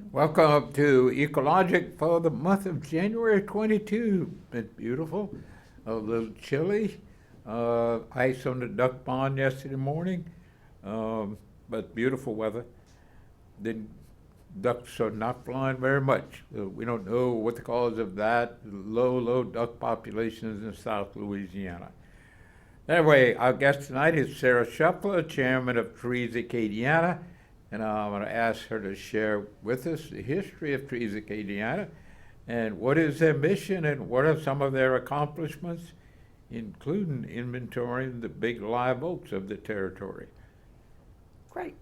Welcome to Ecologic for the month of January 22. It's beautiful, a little chilly, ice on the duck pond yesterday morning, but beautiful weather. The ducks are not flying very much. We don't know what the cause of that. Low duck populations in South Louisiana. Anyway, our guest tonight is Sarah Shuffler, chairman of Trees Acadiana, and I'm going to ask her to share with us the history of Trees Acadiana and what is their mission and what are some of their accomplishments, including inventorying the big live oaks of the territory. Great.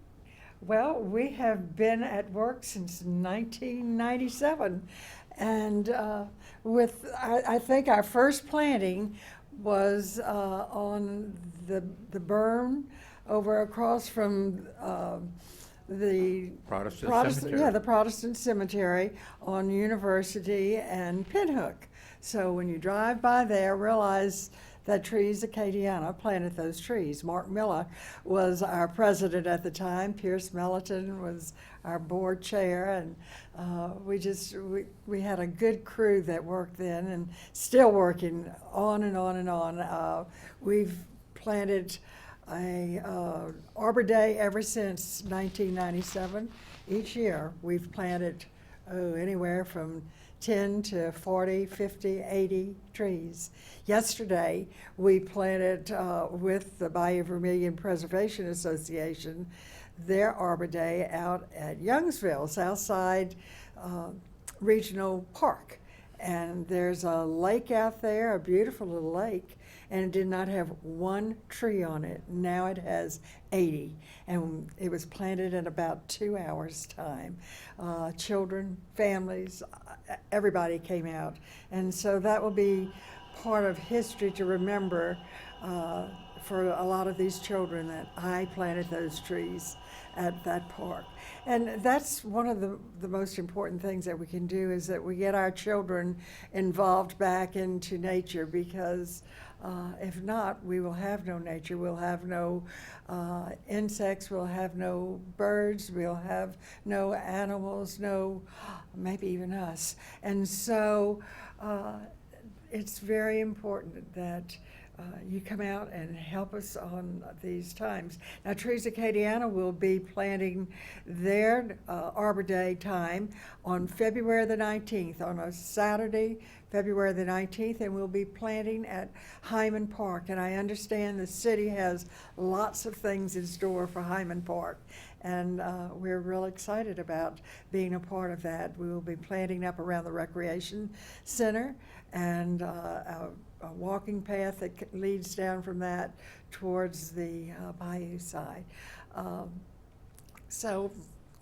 Well, we have been at work since 1997, and I think our first planting was on the berm over across from the Protestant Cemetery. yeah, the Protestant Cemetery on University and Pinhook. So when you drive by there, realize that Trees Acadiana planted those trees. Mark Miller was our president at the time. Pierce Melleton was our board chair, and we had a good crew that worked then and still working on and on and on. We've planted a Arbor Day ever since 1997. Each year we've planted anywhere from 10 to 40, 50, 80 trees. Yesterday, we planted with the Bayou Vermilion Preservation Association their Arbor Day out at Youngsville, Southside Regional Park. And there's a lake out there, a beautiful little lake, and it did not have one tree on it. Now it has 80, and it was planted in about 2 hours' time. Children, families, everybody came out. And so that will be part of history to remember for a lot of these children that I planted those trees at that park. And that's one of the most important things that we can do is that we get our children involved back into nature, because if not, we will have no nature. We'll have no insects, we'll have no birds, we'll have no animals, no, maybe even us. And so it's very important that you come out and help us on these times. Now, Trees Acadiana will be planting their Arbor Day time on February the 19th, on a Saturday, February the 19th, and we'll be planting at Hyman Park. And I understand the city has lots of things in store for Hyman Park, and we're real excited about being a part of that. We will be planting up around the Recreation Center, and a walking path that leads down from that towards the bayou side. So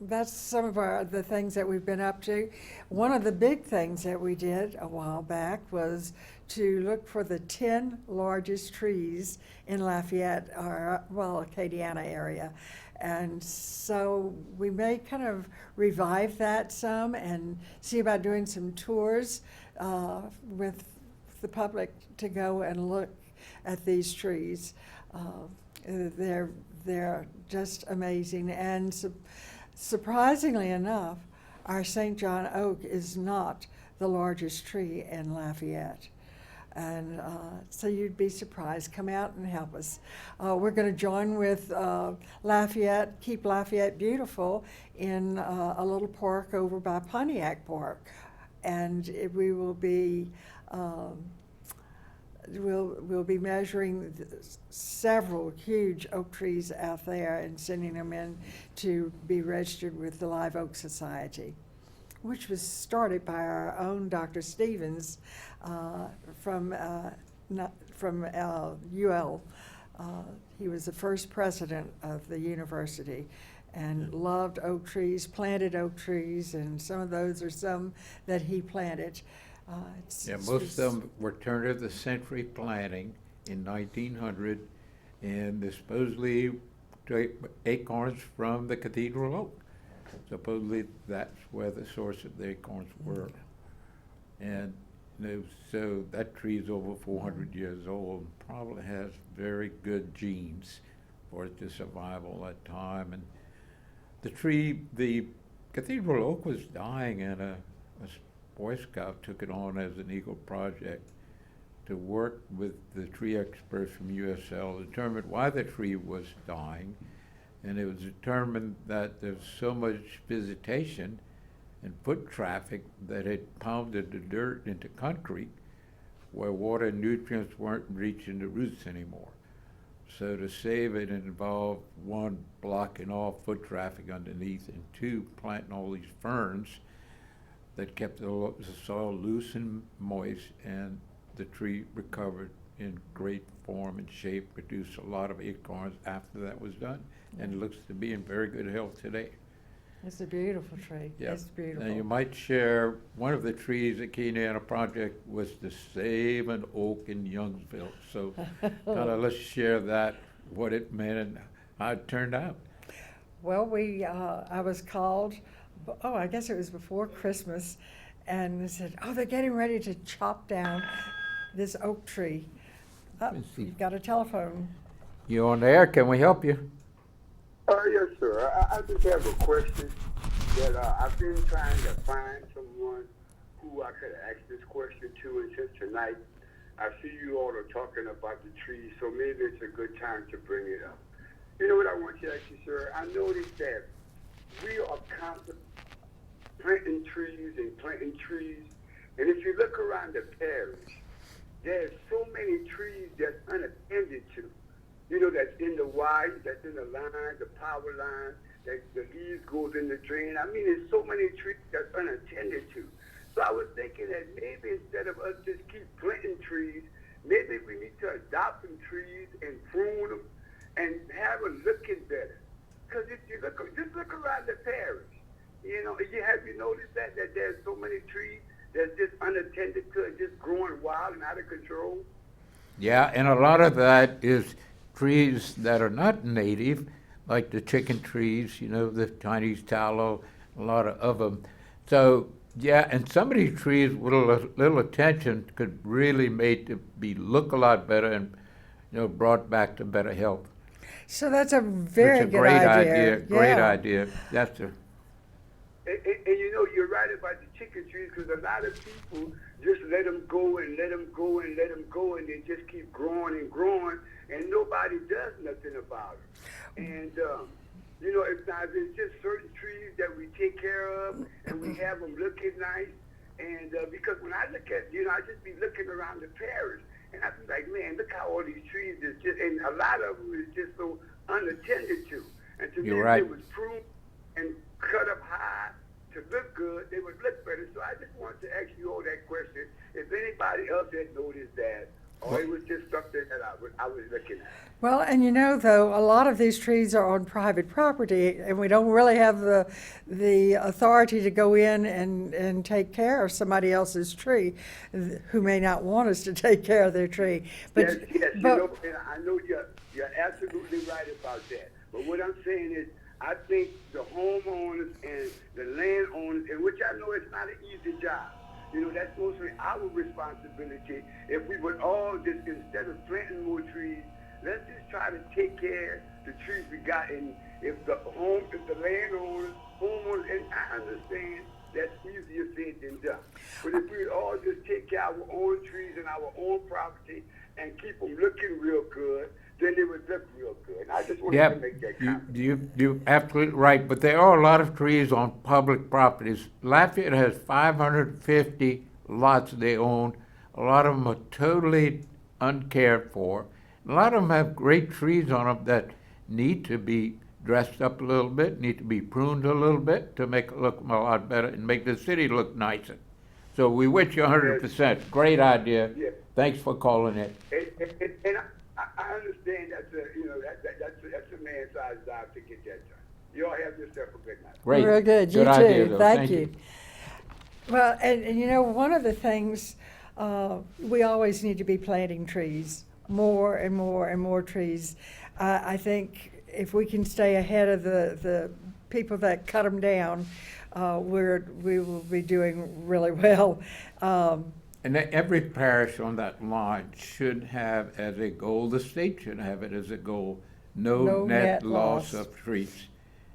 that's some of the things that we've been up to. One of the big things that we did a while back was to look for the 10 largest trees in Lafayette, or Acadiana area. And so we may kind of revive that some and see about doing some tours with the public to go and look at these trees. They're just amazing, and surprisingly enough, our St. John oak is not the largest tree in Lafayette. And so you'd be surprised. Come out and help us. We're going to join with Lafayette, Keep Lafayette Beautiful, in a little park over by Pontiac Park. And we will be we'll be measuring several huge oak trees out there and sending them in to be registered with the Live Oak Society, which was started by our own Dr. Stevens from UL. He was the first president of the university and loved oak trees, planted oak trees, and some of those are some that he planted. Most of them were turn of the century planting in 1900, and they supposedly acorns from the cathedral oak. Supposedly that's where the source of the acorns were. And so that tree is over 400 years old, probably has very good genes for it to survive all that time. And the Cathedral Oak was dying, and a Boy Scout took it on as an Eagle project to work with the tree experts from USL, determine why the tree was dying, and it was determined that there's so much visitation and foot traffic that it pounded the dirt into concrete where water and nutrients weren't reaching the roots anymore. So to save it involved, one, blocking off foot traffic underneath, and two, planting all these ferns that kept the soil loose and moist, and the tree recovered in great form and shape, produced a lot of acorns after that was done, and it looks to be in very good health today. It's a beautiful tree. Yeah. It's beautiful. Now, you might share, one of the trees at Keenana project was to save an oak in Youngsville. So let's share that, what it meant and how it turned out. Well, I was called, I guess it was before Christmas, and they said, they're getting ready to chop down this oak tree. Let's see. You've got a telephone. You on the air? Can we help you? Yes, sir. I just have a question that I've been trying to find someone who I could ask this question to, and since tonight I see you all are talking about the trees, so maybe it's a good time to bring it up. You know what I want to ask you, sir? I noticed that we are constantly planting trees, and if you look around the parish, there's so many trees that's unattended to. You know, that's in the wires, that's in the line, the power line, that the leaves goes in the drain. I mean, there's so many trees that's unattended to. So I was thinking that maybe instead of us just keep planting trees, maybe we need to adopt some trees and prune them and have them looking better. Because if you just look around the parish, you know, have you noticed that there's so many trees that's just unattended to and just growing wild and out of control? Yeah, and a lot of that is trees that are not native, like the chicken trees, you know, the Chinese tallow, a lot of them. So, yeah, and some of these trees with a little attention could really make it look a lot better and, you know, brought back to better health. So that's a very It's a good great idea. great Yeah. idea. That's a, And you know, you're right about the chicken trees, because a lot of people just let them go and let them go and let them go, and they just keep growing and growing, and nobody does nothing about it. And, you know, it's just certain trees that we take care of, and we have them looking nice. And because when I look at, you know, I just be looking around the parish, and I be like, man, look how all these trees is just, and a lot of them is just so unattended to. And to You're me, right. if it was pruned and cut up high to look good, they would look better. So I just wanted to ask you all that question. If anybody else had noticed that, or it was just something that I was looking at. Well, and you know, though, a lot of these trees are on private property, and we don't really have the authority to go in and take care of somebody else's tree who may not want us to take care of their tree. Yes, you know, and I know you're absolutely right about that. But what I'm saying is, I think the homeowners and the landowners, and which I know it's not an easy job. You know, that's mostly our responsibility. If we would all just, instead of planting more trees, let's just try to take care of the trees we got. And if the landowners, homeowners, and I understand that's easier said than done. But if we all just take care of our own trees and our own property and keep them looking real good, then they would look real good. And I just wanted yeah, to make that comment. you're absolutely right, but there are a lot of trees on public properties. Lafayette has 550 lots they own. A lot of them are totally uncared for. A lot of them have great trees on them that need to be dressed up a little bit, need to be pruned a little bit to make it look a lot better and make the city look nicer. So we wish you 100%. Great idea. Yeah. Thanks for calling it. And I understand that's a man-sized job to get that done. You all have yourself a good night. Great. Real good. You Good idea, too. though. Thank you. Well, and you know, one of the things, we always need to be planting trees, more and more and more trees. I think if we can stay ahead of the people that cut them down, we will be doing really well. And every parish on that line should have as a goal, the state should have it as a goal, no No net net loss loss. of trees.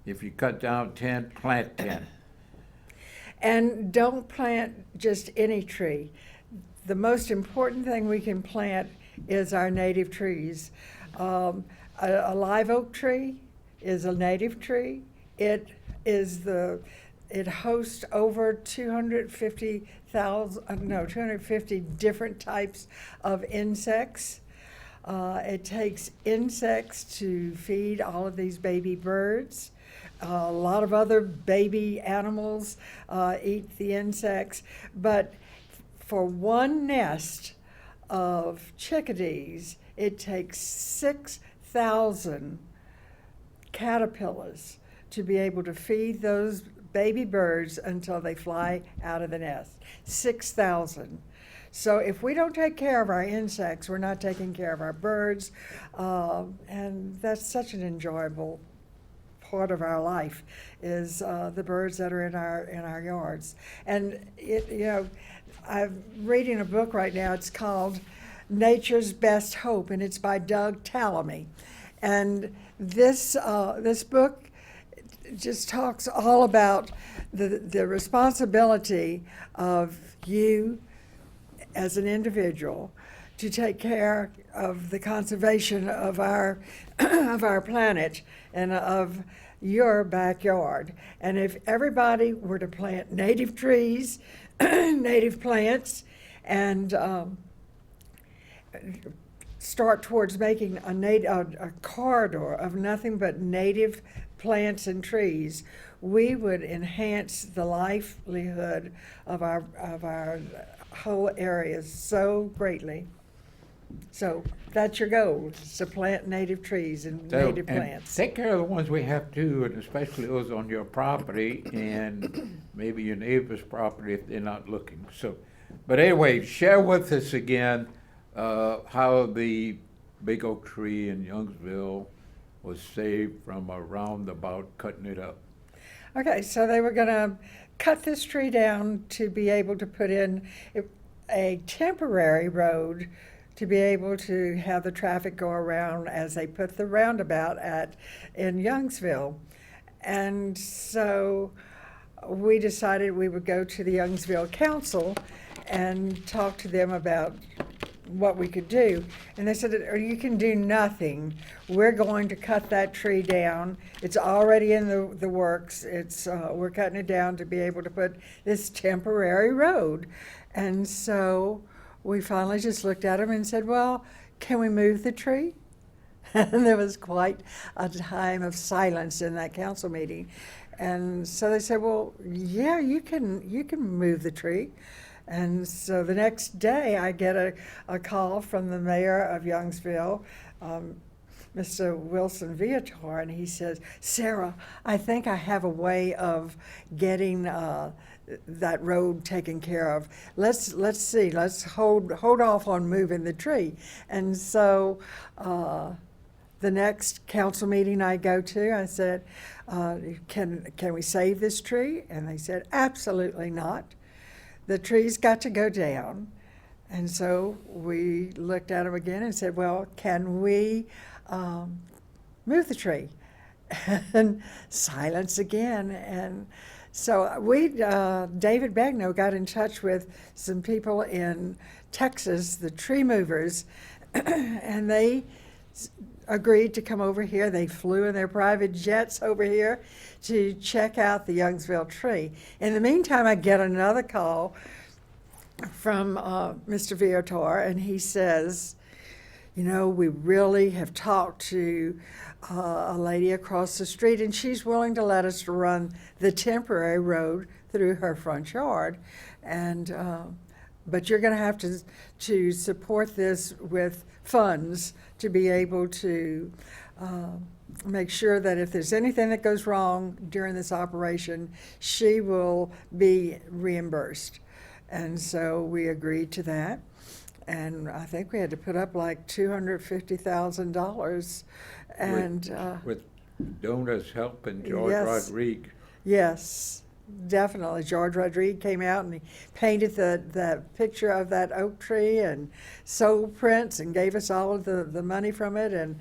If you cut down 10, plant 10. And don't plant just any tree. The most important thing we can plant is our native trees. A live oak tree is a native tree. It hosts over 250 different types of insects. It takes insects to feed all of these baby birds. A lot of other baby animals eat the insects, but for one nest of chickadees, it takes 6,000 caterpillars to be able to feed those baby birds until they fly out of the nest. 6,000. So if we don't take care of our insects, we're not taking care of our birds, and that's such an enjoyable part of our life is the birds that are in our yards. And I'm reading a book right now. It's called Nature's Best Hope, and it's by Doug Tallamy. And this book just talks all about the responsibility of you as an individual to take care of the conservation of our of our planet and of your backyard. And if everybody were to plant native trees, native plants, and start towards making a corridor of nothing but native plants and trees, we would enhance the livelihood of our whole areas so greatly. So that's your goal, is to plant native trees and native plants. Take care of the ones we have to, and especially those on your property and maybe your neighbor's property if they're not looking. So, but anyway, share with us again how the big oak tree in Youngsville was saved from a roundabout cutting it up. Okay, so they were gonna cut this tree down to be able to put in a temporary road to be able to have the traffic go around as they put the roundabout in Youngsville. And so we decided we would go to the Youngsville Council and talk to them about what we could do. And they said, you can do nothing. We're going to cut that tree down. It's already in the works. We're cutting it down to be able to put this temporary road. And so we finally just looked at them and said, well, can we move the tree? And there was quite a time of silence in that council meeting. And so they said, well, yeah, you can move the tree. And so the next day, I get a call from the mayor of Youngsville, Mr. Wilson Viator, and he says, Sarah, I think I have a way of getting that road taken care of. Let's see, let's hold off on moving the tree. And so the next council meeting I go to, I said, can we save this tree? And they said, absolutely not. The tree's got to go down. And so we looked at them again and said, well, can we move the tree? And silence again. And so David Bagno got in touch with some people in Texas, the tree movers, and they agreed to come over here. They flew in their private jets over here to check out the Youngsville tree. In the meantime, I get another call from Mr. Viator, and he says, we really have talked to a lady across the street, and she's willing to let us run the temporary road through her front yard. And but you're going to have to support this with funds to be able to make sure that if there's anything that goes wrong during this operation, she will be reimbursed. And so we agreed to that. And I think we had to put up like $250,000. And with donors helping George yes. Rodriguez. Yes, definitely. George Rodriguez came out and he painted the picture of that oak tree and sold prints and gave us all of the money from it. And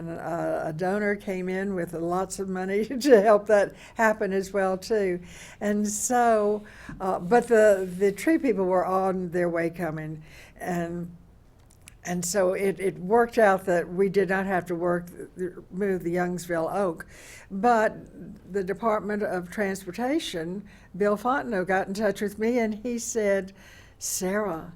a donor came in with lots of money to help that happen as well too. And so, but the tree people were on their way coming, and so it worked out that we did not have to move the Youngsville oak. But the Department of Transportation, Bill Fontenot, got in touch with me and he said, Sarah,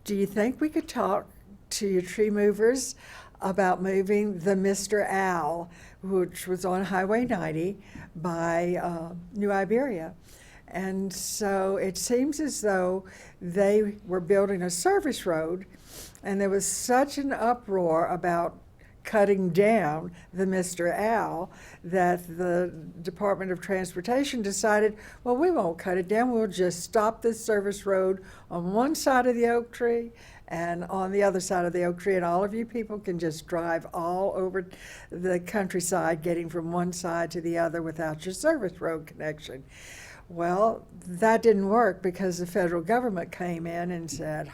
do you think we could talk to your tree movers about moving the Mr. Al, which was on Highway 90 by New Iberia? And so it seems as though they were building a service road, and there was such an uproar about cutting down the Mr. Al that the Department of Transportation decided, well, we won't cut it down. We'll just stop this service road on one side of the oak tree and on the other side of the oak tree, and all of you people can just drive all over the countryside, getting from one side to the other without your service road connection. Well, that didn't work because the federal government came in and said,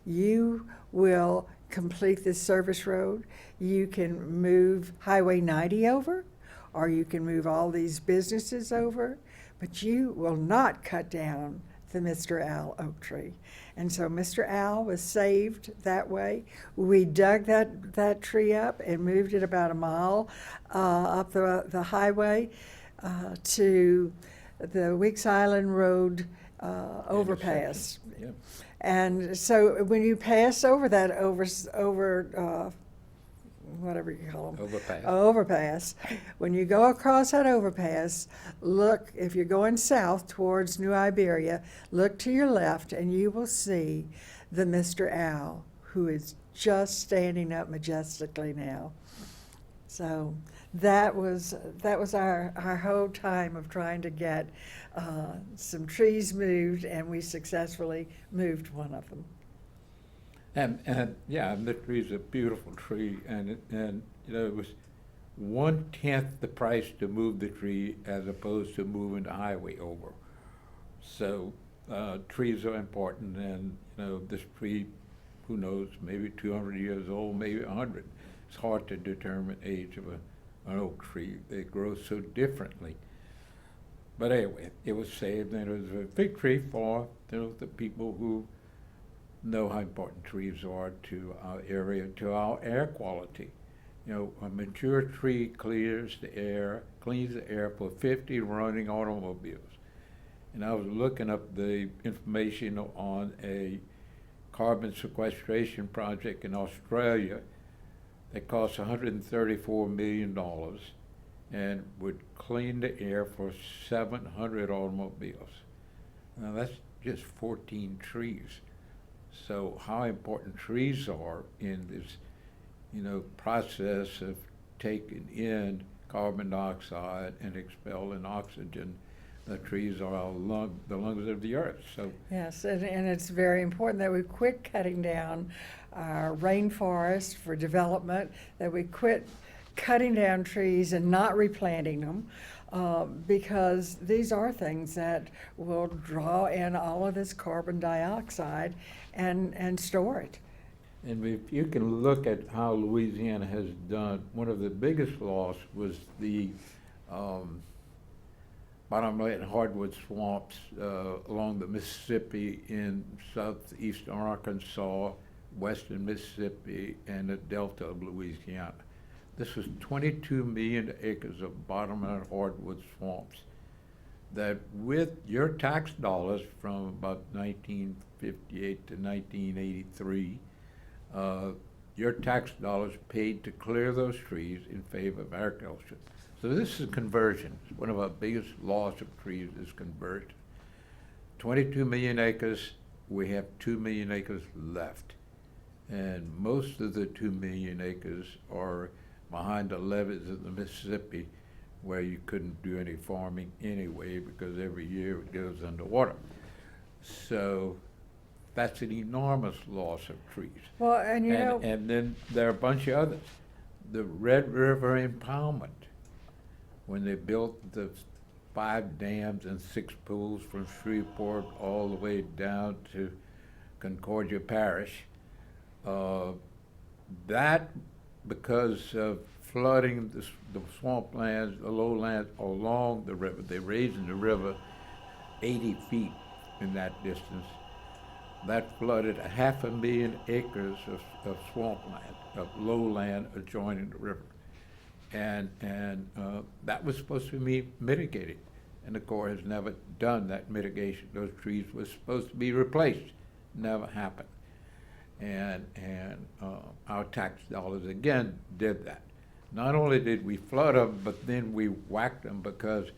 you will complete this service road. You can move Highway 90 over, or you can move all these businesses over, but you will not cut down the Mr. Al oak tree. And so Mr. Al was saved that way. We dug that tree up and moved it about a mile up the highway to the Weeks Island Road overpass. Yep. And so when you pass over that whatever you call them. Overpass. When you go across that overpass, look, if you're going south towards New Iberia, look to your left and you will see the Mr. Al, who is just standing up majestically now. So that was our whole time of trying to get some trees moved, and we successfully moved one of them. And yeah, and the tree's a beautiful tree, and you know, it was 1/10 the price to move the tree as opposed to moving the highway over. So trees are important, and you know, this tree, who knows, maybe 200 years old, maybe 100. It's hard to determine age of an oak tree. They grow so differently. But anyway, it was saved, and it was a victory for the people who know how important trees are to our area, to our air quality. You know, a mature tree cleans the air for 50 running automobiles. And I was looking up the information on a carbon sequestration project in Australia that costs $134 million and would clean the air for 700 automobiles. Now that's just 14 trees. So how important trees are in this, you know, process of taking in carbon dioxide and expelling oxygen. The trees are the lungs of the earth. So yes, and it's very important that we quit cutting down our rainforest for development, that we quit cutting down trees and not replanting them, because these are things that will draw in all of this carbon dioxide and store it. And if you can look at how Louisiana has done, one of the biggest loss was the bottomland hardwood swamps along the Mississippi in southeastern Arkansas, western Mississippi, and the delta of Louisiana. This was 22 million acres of bottomland hardwood swamps that, with your tax dollars from about 1958 to 1983, your tax dollars paid to clear those trees in favor of agriculture. So this is conversion. One of our biggest loss of trees is conversion. 22 million acres, we have 2 million acres left. And most of the 2 million acres are behind the levees of the Mississippi, where you couldn't do any farming anyway because every year it goes underwater. So that's an enormous loss of trees. Well, and you know, And then there are a bunch of others. The Red River Impoundment, when they built the 5 dams and 6 pools from Shreveport all the way down to Concordia Parish. That, because of flooding the swamplands, the lowlands along the river, they're raising the river 80 feet in that distance. That flooded 500,000 acres of swampland, of lowland adjoining the river. And that was supposed to be mitigated. And the Corps has never done that mitigation. Those trees were supposed to be replaced. Never happened. And our tax dollars again did that. Not only did we flood them, but then we whacked them because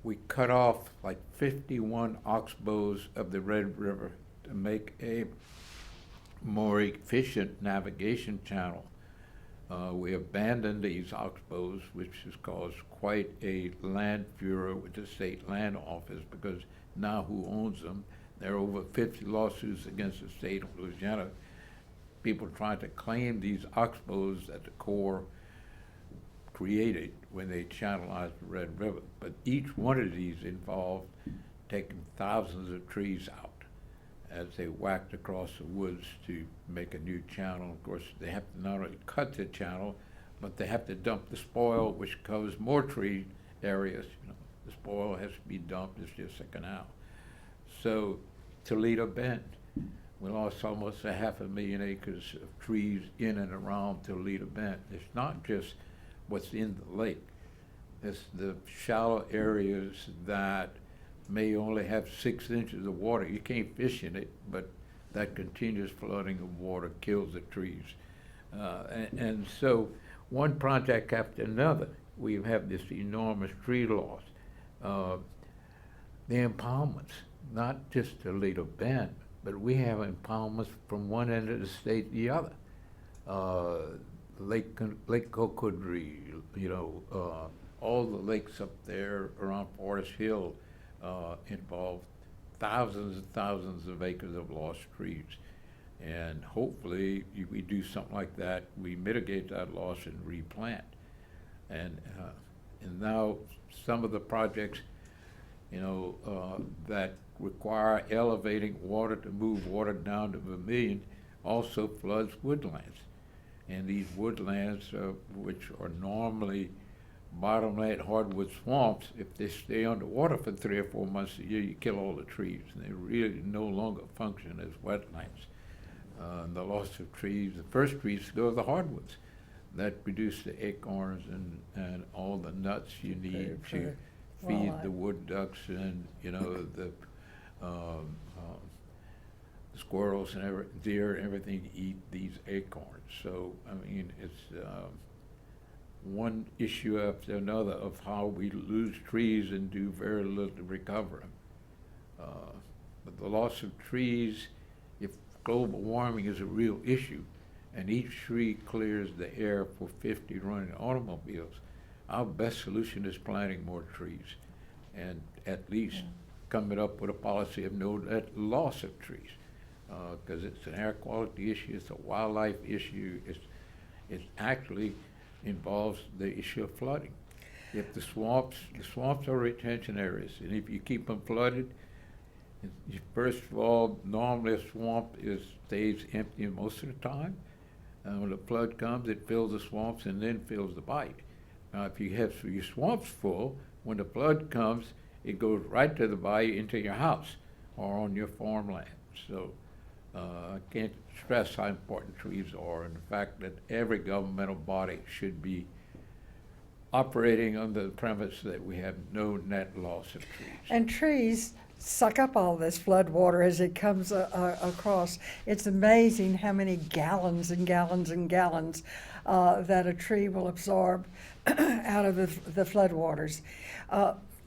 we cut off like 51 oxbows of the Red River to make a more efficient navigation channel. We abandoned these oxbows, which has caused quite a land furor with the state land office, because now who owns them? There are over 50 lawsuits against the state of Louisiana. People trying to claim these oxbows that the Corps created when they channelized the Red River. But each one of these involved taking thousands of trees out as they whacked across the woods to make a new channel. Of course, they have to not only cut the channel, but they have to dump the spoil, which covers more tree areas. You know, the spoil has to be dumped. It's just a canal. So, Toledo Bend, we lost almost 500,000 acres of trees in and around Toledo Bend. It's not just what's in the lake. It's the shallow areas that may only have 6 inches of water. You can't fish in it, but that continuous flooding of water kills the trees. And so one project after another, we have this enormous tree loss. The impoundments, not just Toledo Bend, but we have impoundments from one end of the state to the other. Lake Cocodrie, you know, all the lakes up there around Forest Hill involve thousands and thousands of acres of lost trees. And hopefully, if we do something like that, we mitigate that loss and replant. And now some of the projects, you know, that require elevating water to move water down to Vermilion also floods woodlands. And these woodlands, which are normally bottomland hardwood swamps, if they stay underwater for 3 or 4 months a year, you kill all the trees, and they really no longer function as wetlands. And the loss of trees, the first trees go to the hardwoods that produce the acorns and all the nuts you need to feed the wood ducks and, you know, the squirrels and deer and everything eat these acorns. So, I mean, it's one issue after another of how we lose trees and do very little to recover them. But the loss of trees, if global warming is a real issue, and each tree clears the air for 50 running automobiles, our best solution is planting more trees and at least coming up with a policy of no net loss of trees. Because it's an air quality issue, it's a wildlife issue, it actually involves the issue of flooding. If the swamps are retention areas, and if you keep them flooded, first of all, normally a swamp stays empty most of the time. When the flood comes, it fills the swamps and then fills the bight. Now, if you have your swamps full, when the flood comes, it goes right to the bight into your house or on your farmland. So I can't stress how important trees are, and the fact that every governmental body should be operating under the premise that we have no net loss of trees. And trees suck up all this flood water as it comes across. It's amazing how many gallons and gallons and gallons that a tree will absorb out of the flood waters.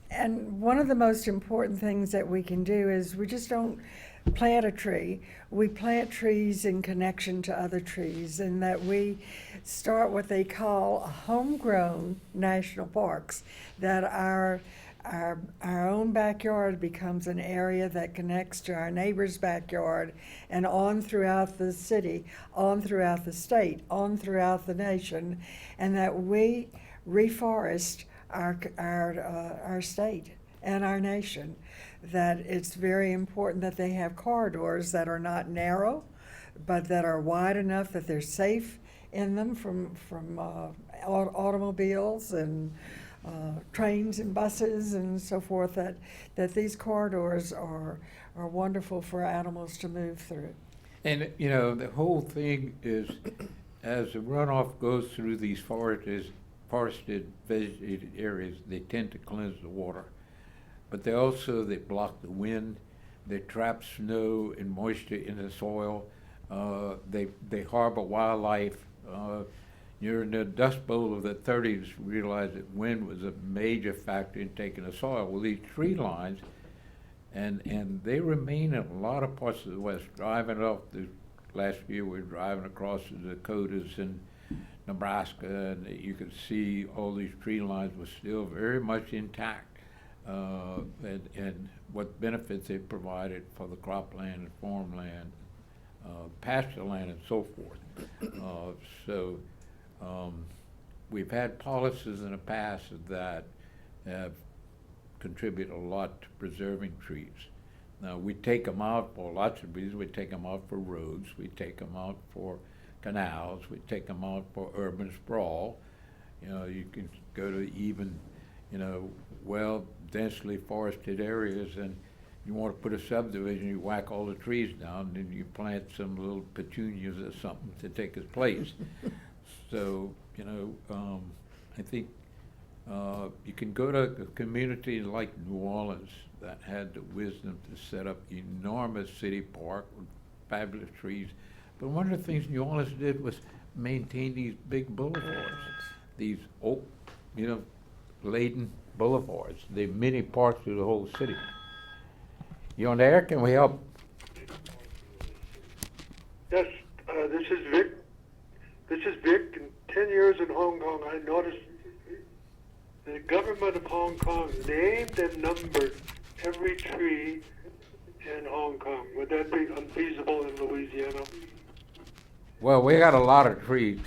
And one of the most important things that we can do is we just don't plant a tree. We plant trees in connection to other trees, and that we start what they call homegrown national parks, that our own backyard becomes an area that connects to our neighbor's backyard, and on throughout the city, on throughout the state, on throughout the nation, and that we reforest our state and our nation. That it's very important that they have corridors that are not narrow, but that are wide enough that they're safe in them from automobiles and trains and buses and so forth, that these corridors are wonderful for animals to move through. And, you know, the whole thing is, as the runoff goes through these forested, vegetated areas, they tend to cleanse the water. But they block the wind, they trap snow and moisture in the soil, they harbor wildlife. During the Dust Bowl of the 30s, we realized that wind was a major factor in taking the soil. Well, these tree lines, and they remain in a lot of parts of the West. Last year we were driving across the Dakotas and Nebraska, and you could see all these tree lines were still very much intact, and what benefits they provided for the cropland and farmland, pasture land and so forth. We've had policies in the past that have contributed a lot to preserving trees. Now, we take them out for lots of reasons. We take them out for roads, we take them out for canals, we take them out for urban sprawl. You know, you can go to even, you know, well densely forested areas, and you want to put a subdivision, you whack all the trees down, and then you plant some little petunias or something to take its place. So, you know, I think you can go to a community like New Orleans that had the wisdom to set up enormous city park with fabulous trees. But one of the things New Orleans did was maintain these big boulevards, these oak, you know, laden boulevards, the many parts of the whole city. You on there? Can we help? Yes, this is Vic. This is Vic. In 10 years in Hong Kong, I noticed the government of Hong Kong named and numbered every tree in Hong Kong. Would that be unfeasible in Louisiana? Well, we got a lot of trees,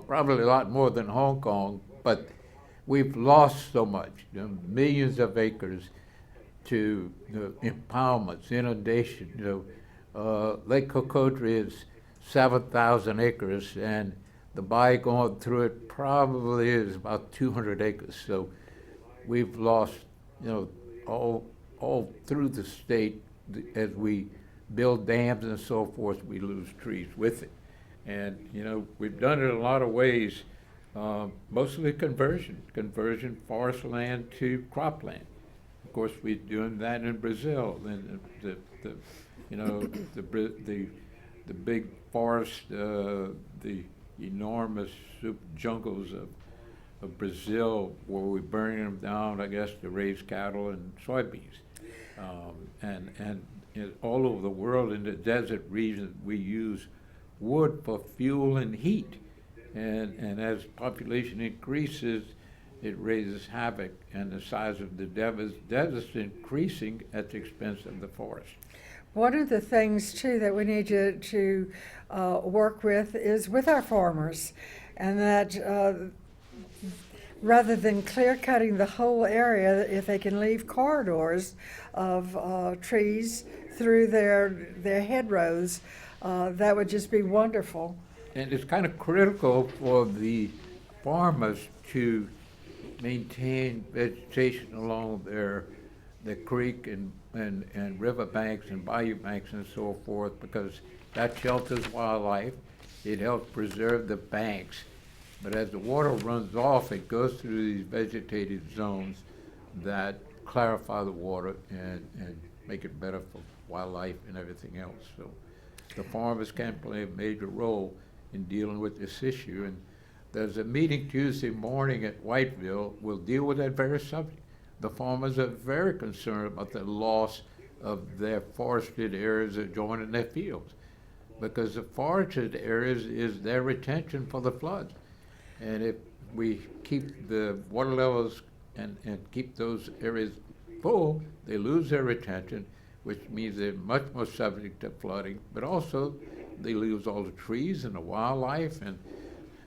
probably a lot more than Hong Kong, but we've lost so much, you know, millions of acres to, you know, impoundments, inundation. You know, Lake Cocodrie is 7,000 acres, and the bay going through it probably is about 200 acres. So we've lost, you know, all through the state. As we build dams and so forth, we lose trees with it. And, you know, we've done it in a lot of ways, mostly conversion forest land to cropland. Of course, we're doing that in Brazil, and the you know, the big forest, the enormous jungles of Brazil, where we're burning them down, I guess, to raise cattle and soybeans. And you know, all over the world in the desert regions, we use wood for fuel and heat. And as population increases, it raises havoc, and the size of the desert's increasing at the expense of the forest. One of the things, too, that we need to work with is with our farmers, and that rather than clear cutting the whole area, if they can leave corridors of trees through their hedgerows, that would just be wonderful. And it's kind of critical for the farmers to maintain vegetation along the creek and river banks and bayou banks and so forth, because that shelters wildlife. It helps preserve the banks. But as the water runs off, it goes through these vegetated zones that clarify the water and make it better for wildlife and everything else. So the farmers can play a major role in dealing with this issue. And there's a meeting Tuesday morning at Whiteville. We'll deal with that very subject. The farmers are very concerned about the loss of their forested areas adjoining their fields, because the forested areas is their retention for the floods. And if we keep the water levels and keep those areas full, they lose their retention, which means they're much more subject to flooding, but also they lose all the trees and the wildlife. And,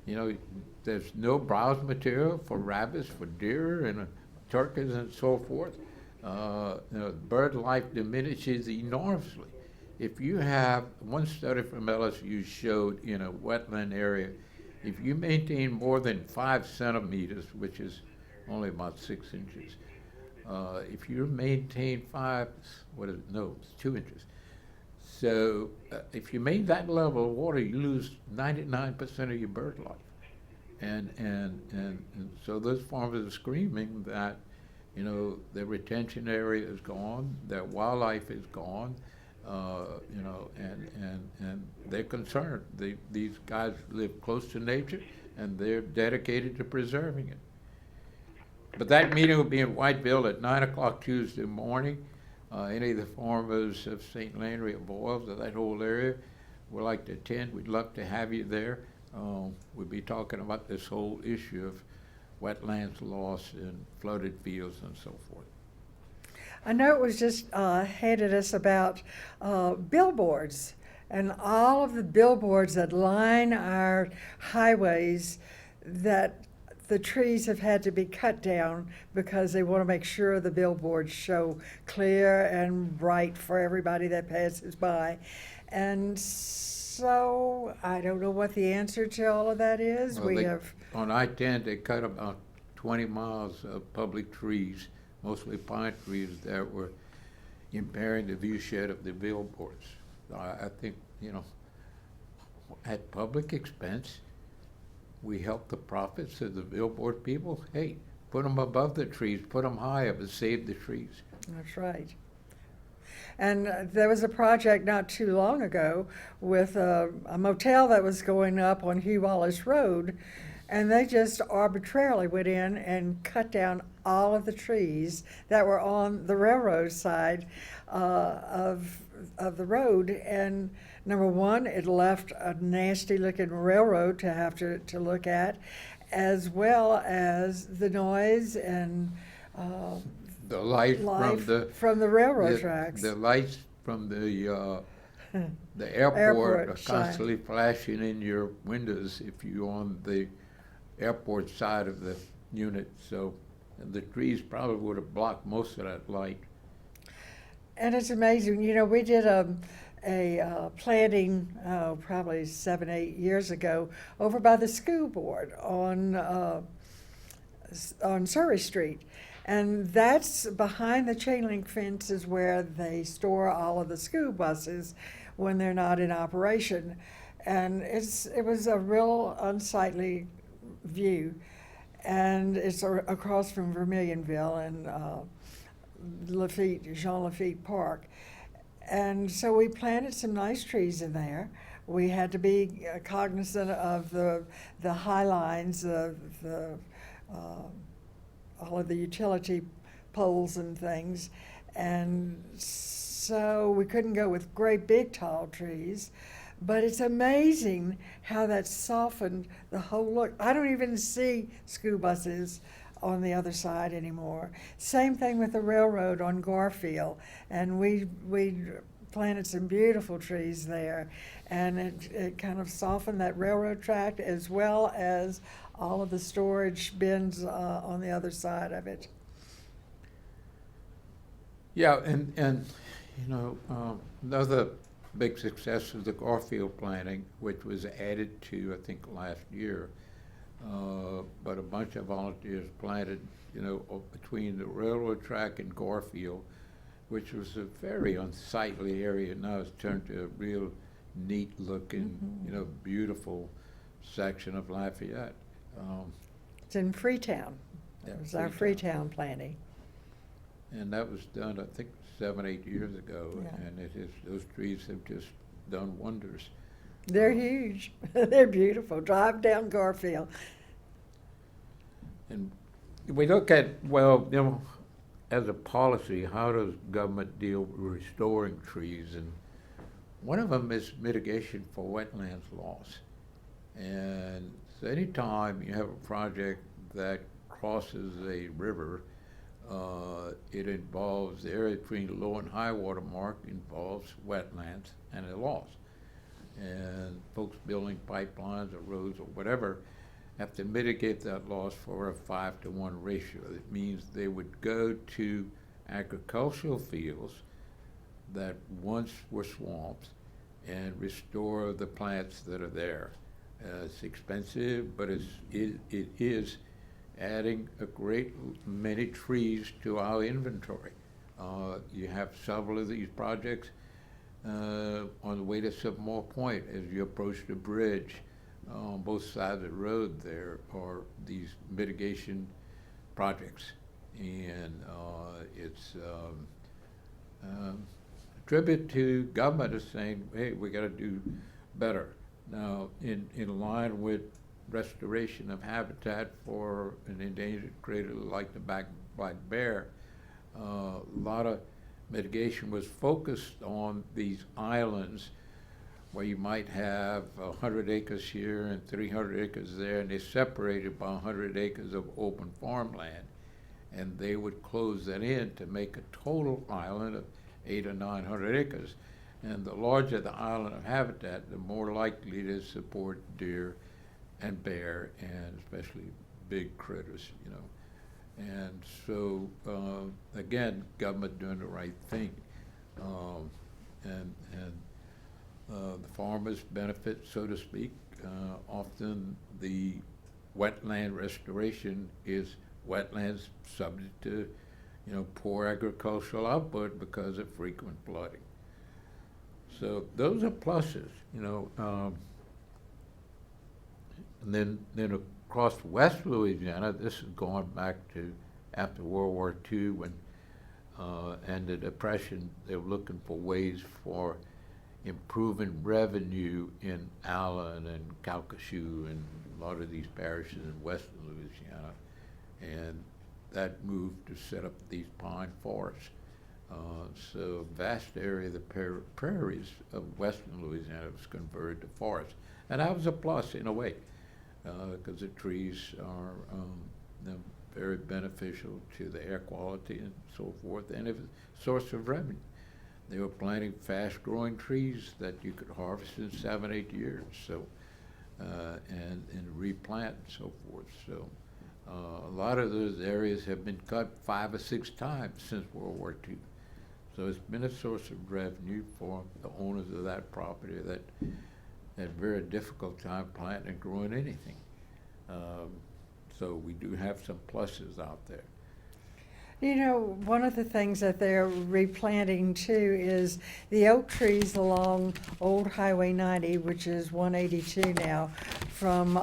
you know, there's no browse material for rabbits, for deer, and turkeys, and so forth. Bird life diminishes enormously. If you have, one study from LSU showed in a wetland area, if you maintain more than 5 centimeters, which is only about 6 inches, if you maintain it's 2 inches. So if you maintain that level of water, you lose 99% of your bird life. And so those farmers are screaming that, their retention area is gone, their wildlife is gone, and they're concerned. These guys live close to nature, and they're dedicated to preserving it. But that meeting will be in Whiteville at 9 o'clock Tuesday morning. Any of the farmers of St. Landry or Boyles or that whole area would like to attend. We'd love to have you there. We'll be talking about this whole issue of wetlands loss and flooded fields and so forth. I know it was just handed us about billboards and all of the billboards that line our highways, that the trees have had to be cut down because they want to make sure the billboards show clear and bright for everybody that passes by. And so I don't know what the answer to all of that is. Well, on I-10, they cut about 20 miles of public trees, mostly pine trees, that were impairing the view shed of the billboards. I think, at public expense, we help the profits of the billboard people. Hey, put them above the trees, put them higher, but save the trees. That's right. And there was a project not too long ago with a motel that was going up on Hugh Wallace Road, and they just arbitrarily went in and cut down all of the trees that were on the railroad side of the road. And number one, it left a nasty looking railroad to have to look at, as well as the noise and the light from the railroad tracks. The lights from the airport are constantly flashing in your windows if you're on the airport side of the unit. So the trees probably would have blocked most of that light. And it's amazing. We did a planting probably 7, 8 years ago over by the school board on Surrey Street. And that's behind the chain link fence is where they store all of the school buses when they're not in operation. And it was a real unsightly view. And it's across from Vermilionville and Jean Lafitte Park. And so we planted some nice trees in there. We had to be cognizant of the high lines, all of the utility poles and things. And so we couldn't go with great big tall trees, but it's amazing how that softened the whole look. I don't even see school buses on the other side anymore. Same thing with the railroad on Garfield, and we planted some beautiful trees there, and it kind of softened that railroad track as well as all of the storage bins on the other side of it. Yeah, and another big success was the Garfield planting, which was added to, I think, last year. But a bunch of volunteers planted, between the railroad track and Garfield, which was a very unsightly area. Now it's turned to a real neat looking, beautiful section of Lafayette. It's in Freetown. Yeah, It was our Freetown planting. And that was done, I think, 7, 8 years ago, Yeah. and those trees have just done wonders. They're huge. They're beautiful. Drive down Garfield. And we look at, as a policy, how does government deal with restoring trees? And one of them is mitigation for wetlands loss. And so anytime you have a project that crosses a river, it involves the area between low and high water mark involves wetlands and a loss. And folks building pipelines or roads or whatever, have to mitigate that loss for a 5-to-1 ratio. It means they would go to agricultural fields that once were swamps and restore the plants that are there. It's expensive, but it is adding a great many trees to our inventory. You have several of these projects on the way to Sycamore Point as you approach the bridge. On both sides of the road there are these mitigation projects. And it's a tribute to government is saying, hey, we got to do better. Now, in line with restoration of habitat for an endangered critter like the black bear, a lot of mitigation was focused on these islands where you might have 100 acres here and 300 acres there, and they're separated by 100 acres of open farmland. And they would close that in to make a total island of 800 or 900 acres. And the larger the island of habitat, the more likely to support deer and bear, and especially big critters, you know. And so, again, government doing the right thing. The farmers benefit, so to speak. Often the wetland restoration is wetlands subject to, you know, poor agricultural output because of frequent flooding. So those are pluses, you know. And then across West Louisiana, this is going back to after World War II when and the Depression, they were looking for ways for improving revenue in Allen and Calcasieu and a lot of these parishes in western Louisiana. And that moved to set up these pine forests. So a vast area of the prairies of western Louisiana was converted to forest. And that was a plus in a way, because the trees are very beneficial to the air quality and so forth, and it's a source of revenue. They were planting fast-growing trees that you could harvest in 7-8 years, so and replant and so forth. So a lot of those areas have been cut 5 or 6 times since World War II. So it's been a source of revenue for the owners of that property that had a very difficult time planting and growing anything. So we do have some pluses out there. You know, one of the things that they're replanting too is the oak trees along Old Highway 90, which is 182 now, from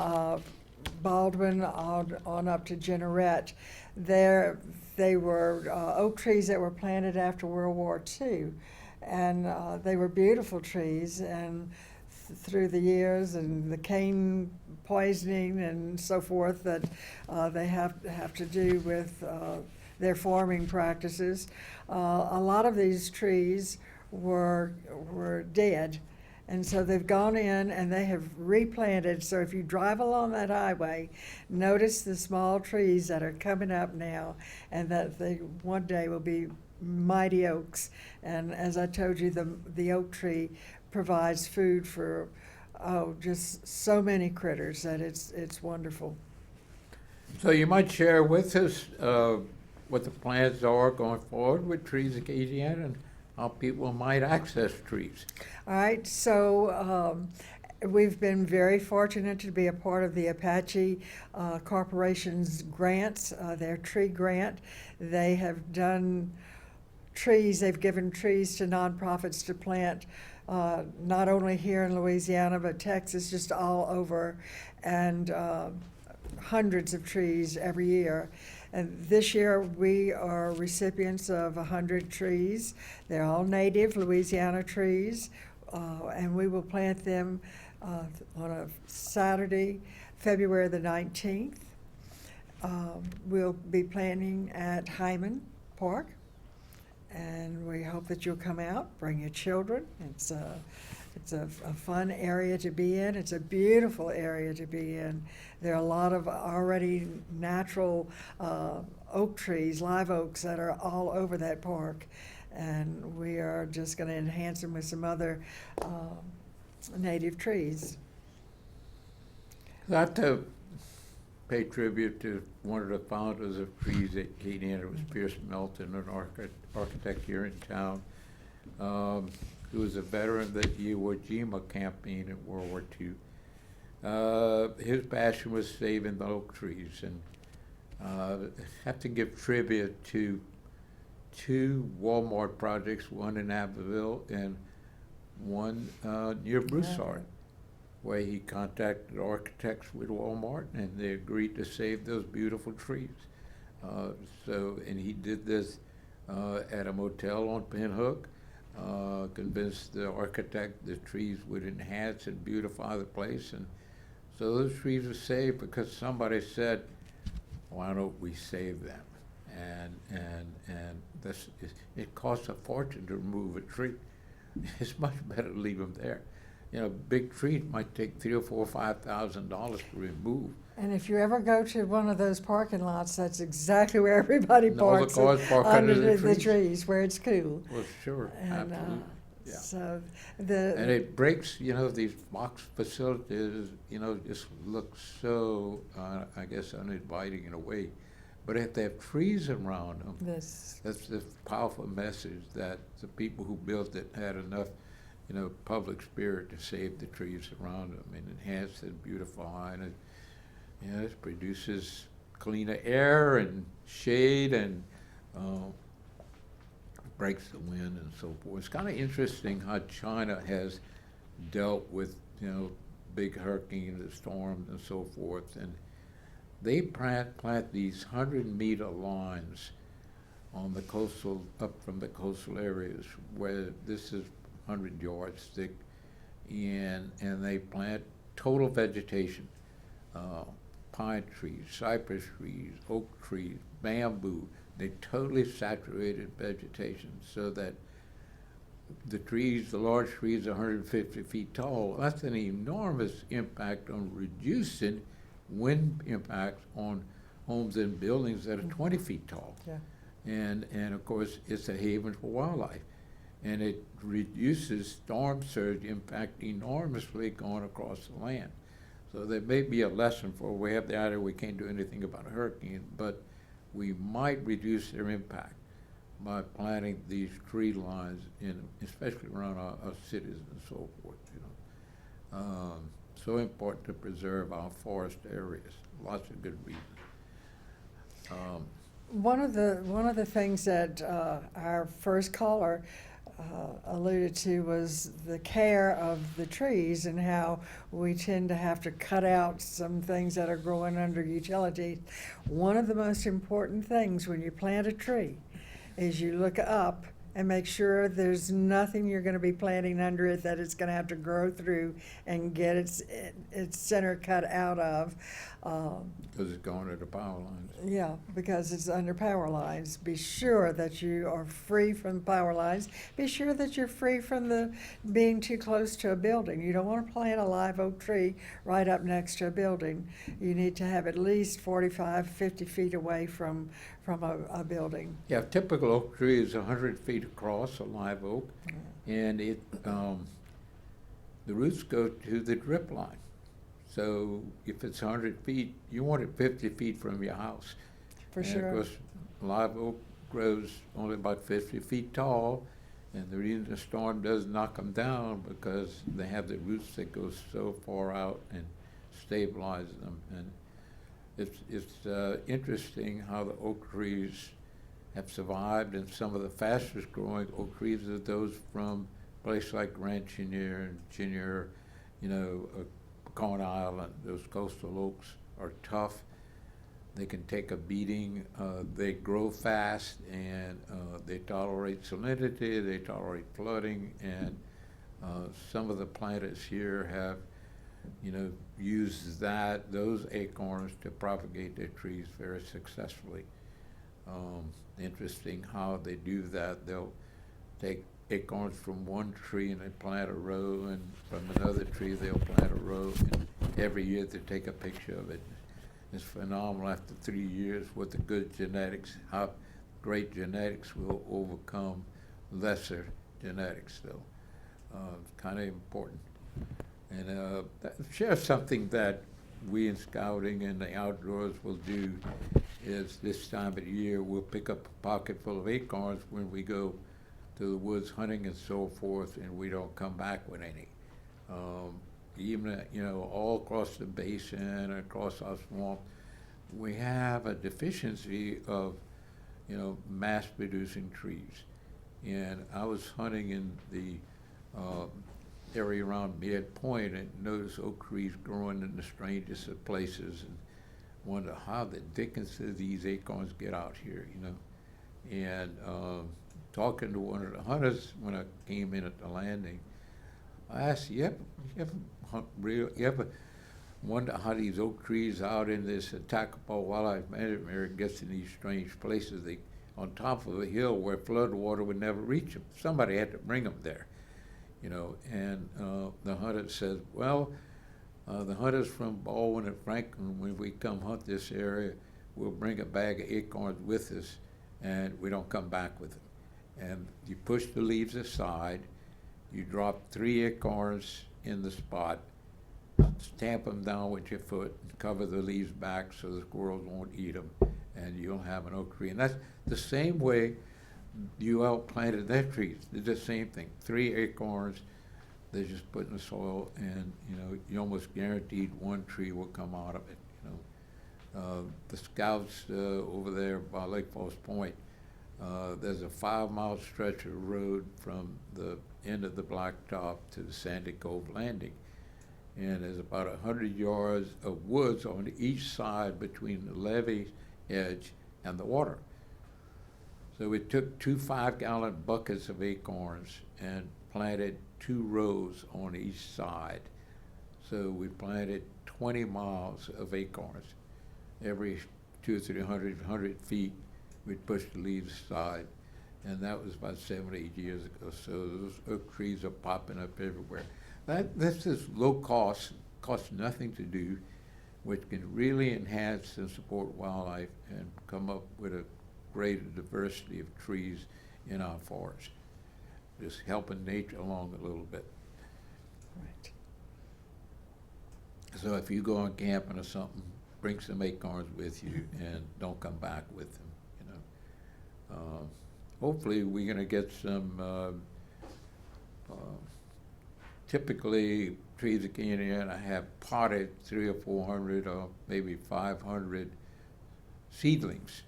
Baldwin on up to Jeanerette. They were oak trees that were planted after World War II, and they were beautiful trees. And through the years and the cane poisoning and so forth that they have to do with their farming practices, a lot of these trees were dead. And so they've gone in and they have replanted. So if you drive along that highway, notice the small trees that are coming up now, and that they one day will be mighty oaks. And as I told you, the oak tree provides food for just so many critters that it's wonderful. So you might share with us what the plans are going forward with Trees Acadiana and how people might access trees. All right, so we've been very fortunate to be a part of the Apache Corporation's grants, their tree grant. They have done trees, they've given trees to nonprofits to plant, not only here in Louisiana, but Texas, just all over, and hundreds of trees every year. And this year, we are recipients of 100 trees. They're all native Louisiana trees, and we will plant them on a Saturday, February the 19th. We'll be planting at Hyman Park, and we hope that you'll come out, bring your children. It's a fun area to be in. It's a beautiful area to be in. There are a lot of already natural oak trees, live oaks, that are all over that park. And we are just going to enhance them with some other native trees. Not to pay tribute to one of the founders of Trees at Katy, and it was Pierce Melton, an architect here in town, who was a veteran of the Iwo Jima campaign in World War II. His passion was saving the oak trees, and have to give tribute to two Walmart projects, one in Abbeville and one near Broussard, where he contacted architects with Walmart, and they agreed to save those beautiful trees. And he did this at a motel on Pinhook, convinced the architect the trees would enhance and beautify the place, and so those trees were saved because somebody said, why don't we save them? And this it costs a fortune to remove a tree. It's much better to leave them there. You know, big trees might take $3,000 or $4,000 or $5,000 to remove. And if you ever go to one of those parking lots, that's exactly where everybody And all the parks. cars park under the the trees. trees where it's cool. Well, sure, And absolutely, yeah. so And the, it breaks, you know, these box facilities, you know, just look so, I guess, uninviting in a way. But if they have trees around them, this, that's the powerful message that the people who built it had enough, you know, public spirit to save the trees around them and enhance and beautify. And it, you know, it produces cleaner air and shade and breaks the wind and so forth. It's kind of interesting how China has dealt with, you know, big hurricanes, storms, and so forth. And they plant these 100-meter lines on the coastal, up from the coastal areas where this is 100 yards thick, and they plant total vegetation, pine trees, cypress trees, oak trees, bamboo. They totally saturated vegetation so that the trees, the large trees, are 150 feet tall. That's an enormous impact on reducing wind impacts on homes and buildings that are 20 feet tall. yeah. And of course, it's a haven for wildlife. And it reduces storm surge impact enormously going across the land. So there may be a lesson for, we have the idea we can't do anything about a hurricane, but we might reduce their impact by planting these tree lines, especially around our cities and so forth, you know. So important to preserve our forest areas, lots of good reasons. One of the things that our first caller alluded to was the care of the trees and how we tend to have to cut out some things that are growing under utilities. One of the most important things when you plant a tree is you look up and make sure there's nothing you're going to be planting under it that it's going to have to grow through and get its center cut out of. Because it's going to the power lines. Yeah, because it's under power lines. Be sure that you are free from power lines. Be sure that you're free from the being too close to a building. You don't want to plant a live oak tree right up next to a building. You need to have at least 45, 50 feet away from a building. Yeah, a typical oak tree is 100 feet across, a live oak, and it the roots go to the drip line. So if it's 100 feet, you want it 50 feet from your house. For and sure. Of course, live oak grows only about 50 feet tall, and the reason the storm does knock them down because they have the roots that go so far out and stabilize them. And it's interesting how the oak trees have survived, and some of the fastest growing oak trees are those from places like Grand Chenier and Chenier, you know, Pecan Island. Those coastal oaks are tough. They can take a beating. They grow fast, and they tolerate salinity. They tolerate flooding, and some of the planters here have, you know, used those acorns to propagate their trees very successfully. Interesting how they do that. They'll take acorns from one tree and they plant a row, and from another tree they'll plant a row, and every year they take a picture of it. It's phenomenal after 3 years with the good genetics, how great genetics will overcome lesser genetics. So it's kind of important. And share something that we in scouting and the outdoors will do is this time of the year, we'll pick up a pocket full of acorns when we go to the woods hunting and so forth, and we don't come back with any. Even, all across the basin, across our swamp, we have a deficiency of, mass-producing trees. And I was hunting in the area around Mid Point and noticed oak trees growing in the strangest of places, and wonder how the dickens did these acorns get out here, And talking to one of the hunters when I came in at the landing, I asked, you ever wonder how these oak trees out in this Tacapa Wildlife Management area gets in these strange places? They on top of a hill where flood water would never reach them. Somebody had to bring them there, And the hunter says, well, the hunters from Baldwin and Franklin, when we come hunt this area, we'll bring a bag of acorns with us, and we don't come back with them. And you push the leaves aside, you drop 3 acorns in the spot, stamp them down with your foot, and cover the leaves back so the squirrels won't eat them, and you'll have an oak tree. And that's the same way you outplanted their trees. Did the same thing. 3 acorns, they just put in the soil, and you almost guaranteed one tree will come out of it. The scouts over there by Lake Falls Point, there's a 5-mile stretch of road from the end of the blacktop to the Sandy Cove Landing. And there's about 100 yards of woods on each side between the levee edge and the water. So we took 2 5-gallon buckets of acorns and planted 2 rows on each side. So we planted 20 miles of acorns. Every 200 or 300, 100 feet, we'd push the leaves aside. And that was about 7 or 8 years ago. So those oak trees are popping up everywhere. This is low cost, costs nothing to do, which can really enhance and support wildlife and come up with a greater diversity of trees in our forest. Just helping nature along a little bit. Right. So if you go on camping or something, bring some acorns with you and don't come back with them, hopefully we're gonna get some, typically trees that came in and I have potted 300 or 400 or maybe 500 seedlings.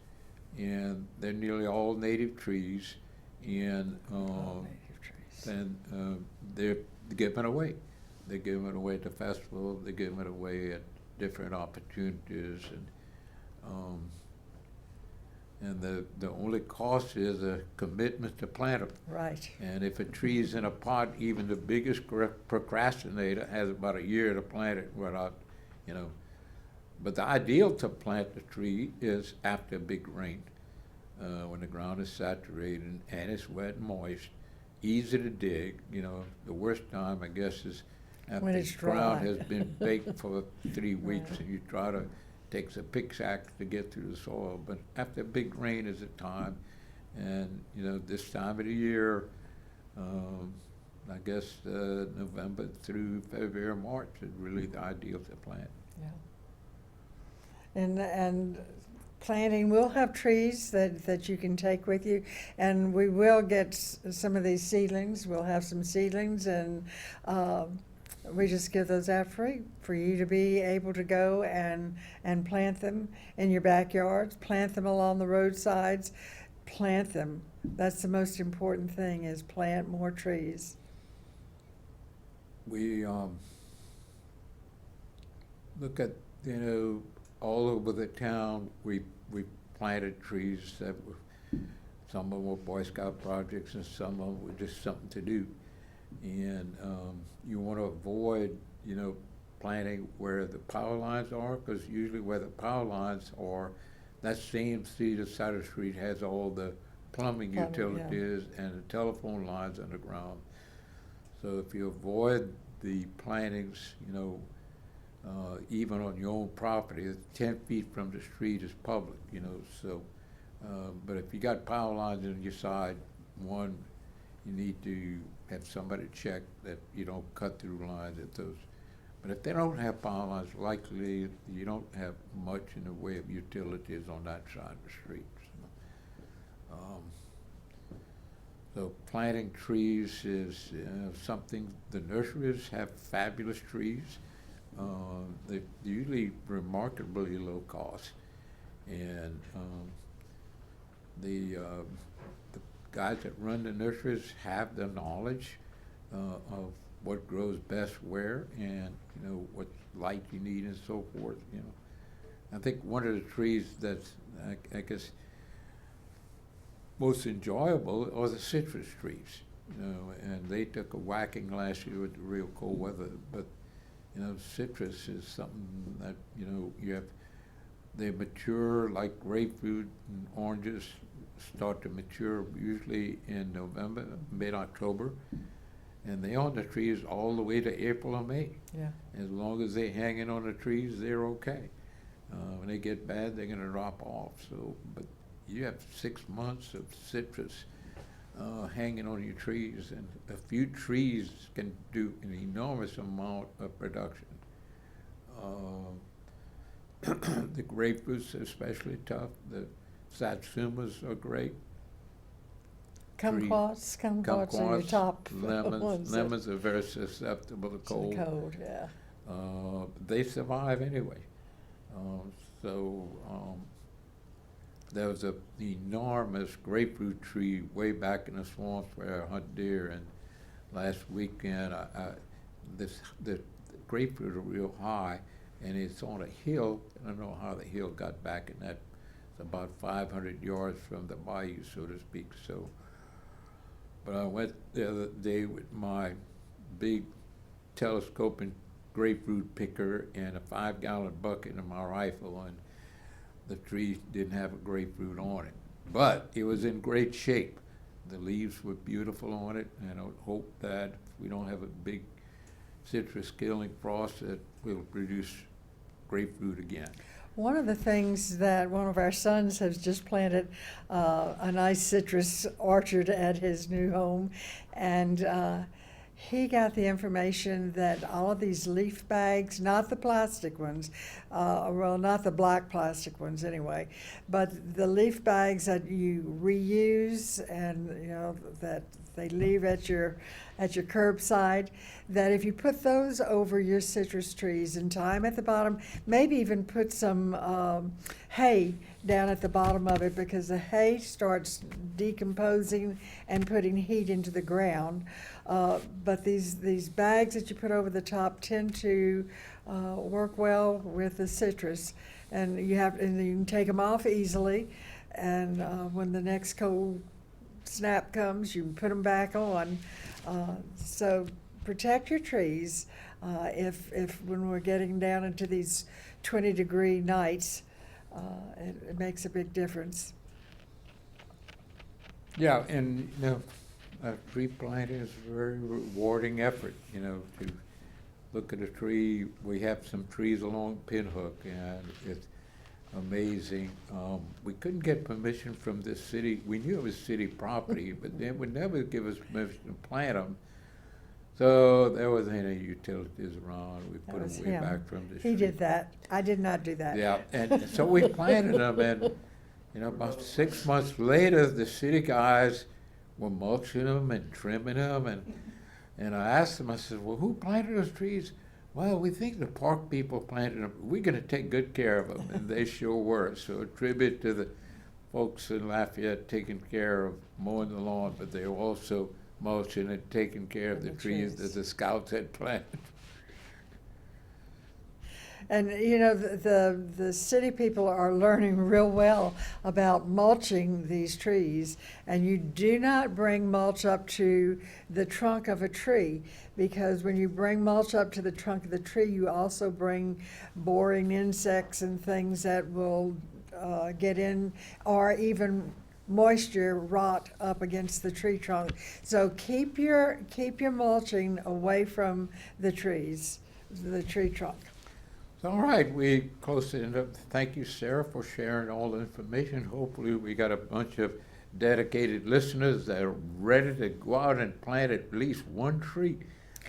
And they're nearly all native trees, and they're given away. They're given away at the festival. They're given away at different opportunities, and the only cost is a commitment to plant them. Right. And if a tree's in a pot, even the biggest procrastinator has about a year to plant it without, But the ideal to plant the tree is after a big rain, when the ground is saturated and it's wet and moist, easy to dig. The worst time, I guess, is after When the it's ground dry. has been baked for 3 weeks and you try to, takes a pickaxe to get through the soil. But after a big rain is the time, and this time of the year, I guess November through February, March is really the ideal to plant. Yeah. And planting, we'll have trees that you can take with you, and we will get some of these seedlings. We'll have some seedlings, and we just give those out free for you to be able to go and plant them in your backyards, plant them along the roadsides, plant them. That's the most important thing, is plant more trees. We look at, all over the town, we planted trees that were, some of them were Boy Scout projects and some of them were just something to do. And you want to avoid, planting where the power lines are, because usually where the power lines are, that same street or side of the street has all the plumbing utilities and the telephone lines underground. So if you avoid the plantings, even on your own property, 10 feet from the street is public, so, but if you got power lines on your side, one, you need to have somebody check that you don't cut through lines at those. But if they don't have power lines, likely you don't have much in the way of utilities on that side of the street. So planting trees is something, the nurseries have fabulous trees. They're usually remarkably low cost. And the guys that run the nurseries have the knowledge of what grows best where, and what light you need and so forth. I think one of the trees that's I guess most enjoyable are the citrus trees. And they took a whacking last year with the real cold weather. But citrus is something that you have. They mature like grapefruit and oranges start to mature usually in November, mid-October. And they on the trees all the way to April or May. Yeah. As long as they're hanging on the trees, they're okay. When they get bad, they're going to drop off. So, but you have 6 months of citrus hanging on your trees, and a few trees can do an enormous amount of production. The grapefruits are especially tough. The satsumas are great. Kumquats are your top lemons. ones. Lemons are very susceptible to To cold. the cold, yeah. They survive anyway. There was an enormous grapefruit tree way back in the swamps where I hunt deer, and last weekend the grapefruit are real high, and it's on a hill. I don't know how the hill got back in that. It's about 500 yards from the bayou, so to speak. So, but I went the other day with my big telescoping grapefruit picker and a 5-gallon bucket and my rifle, and the tree didn't have a grapefruit on it, but it was in great shape. The leaves were beautiful on it, and I would hope that if we don't have a big citrus killing frost, that we'll produce grapefruit again. One of the things that one of our sons has just planted a nice citrus orchard at his new home, and he got the information that all of these leaf bags, not the plastic ones, well, not the black plastic ones anyway, but the leaf bags that you reuse and that they leave at your curbside, that if you put those over your citrus trees and tie them at the bottom, maybe even put some hay down at the bottom of it, because the hay starts decomposing and putting heat into the ground. But these bags that you put over the top tend to work well with the citrus, and you can take them off easily, and when the next cold snap comes, you can put them back on. So protect your trees. If when we're getting down into these 20-degree nights, it makes a big difference. Yeah, and tree planting is a very rewarding effort. To look at a tree. We have some trees along Pinhook, and it's amazing. We couldn't get permission from the city. We knew it was city property, but they would never give us permission to plant them. So there wasn't any utilities around. We put them way back from the street. He did that. I did not do that. Yeah, and so we planted them, and about 6 months later, the city guys were mulching them and trimming them, and I asked them. I said, "Well, who planted those trees?" "Well, we think the park people planted them. We're going to take good care of them," and they sure were. So a tribute to the folks in Lafayette taking care of mowing the lawn, but they were also mulching and taking care of the trees that the scouts had planted. And the city people are learning real well about mulching these trees, and you do not bring mulch up to the trunk of a tree, because when you bring mulch up to the trunk of the tree, you also bring boring insects and things that will get in, or even moisture rot up against the tree trunk. So keep your mulching away from the trees, the tree trunk. All right, we close to the end up. Thank you, Sarah, for sharing all the information. Hopefully we got a bunch of dedicated listeners that are ready to go out and plant at least one tree.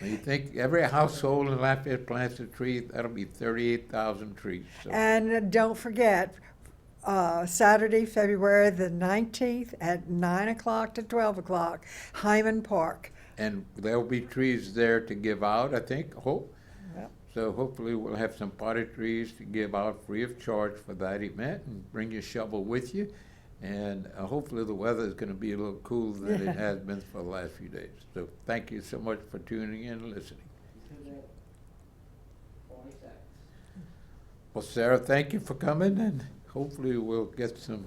You think every household in Lafayette plants a tree, that'll be 38,000 trees. So. And don't forget, Saturday, February the 19th at 9 o'clock to 12 o'clock, Hyman Park. And there'll be trees there to give out, I think, hope. Yep. So hopefully we'll have some potted trees to give out free of charge for that event, and bring your shovel with you. And hopefully the weather is going to be a little cooler than it has been for the last few days. So thank you so much for tuning in and listening. Well, Sarah, thank you for coming, and hopefully we'll get some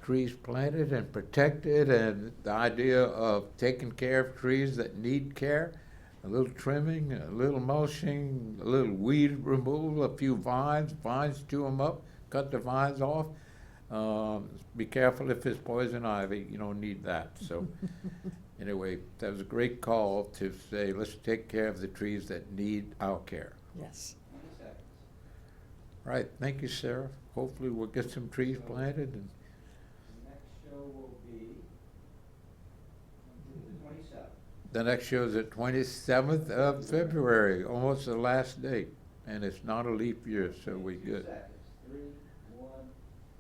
trees planted and protected, and the idea of taking care of trees that need care, a little trimming, a little mulching, a little weed removal, a few vines, chew them up, cut the vines off. Be careful if it's poison ivy, you don't need that. So anyway, that was a great call to say, let's take care of the trees that need our care. Yes. Right, thank you, Sarah. Hopefully we'll get some trees planted. And Next show will be the 27th. the next show is the 27th of February, almost the last date. And it's not a leap year, so we 2 good. seconds. 3, 1,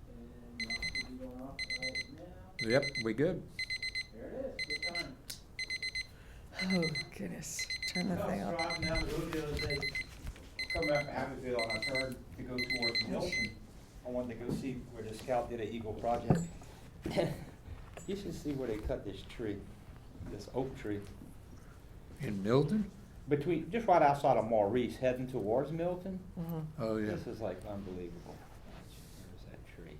and now should be going off right now. Yep, we good. There it is. Good time. Oh, goodness. Turn the thing I off. was driving down the road the other day, coming up from Abbeville, and I turned to go towards Milton. I wanted to go see where the Scout did an Eagle project. You should see where they cut this tree, this oak tree, In Milton? between, just right outside of Maurice, heading towards Milton. Oh, yeah. This is like unbelievable. There's that tree.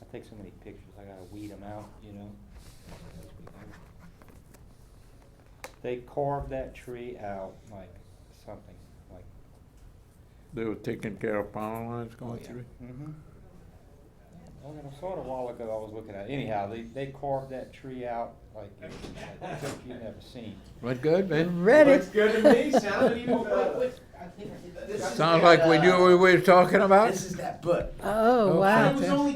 I take so many pictures, I gotta weed them out, you know. They carved that tree out like something, like. They were taking care of power lines going through? Mm-hmm. Well, I saw it a while ago, I was looking at it. Anyhow, they carved that tree out like it was like something you've never seen. Went good, man? Ready? Looks good to me, sounded even better. Sounds like we knew what we were talking about? This is that book. Oh, Okay. wow. It was only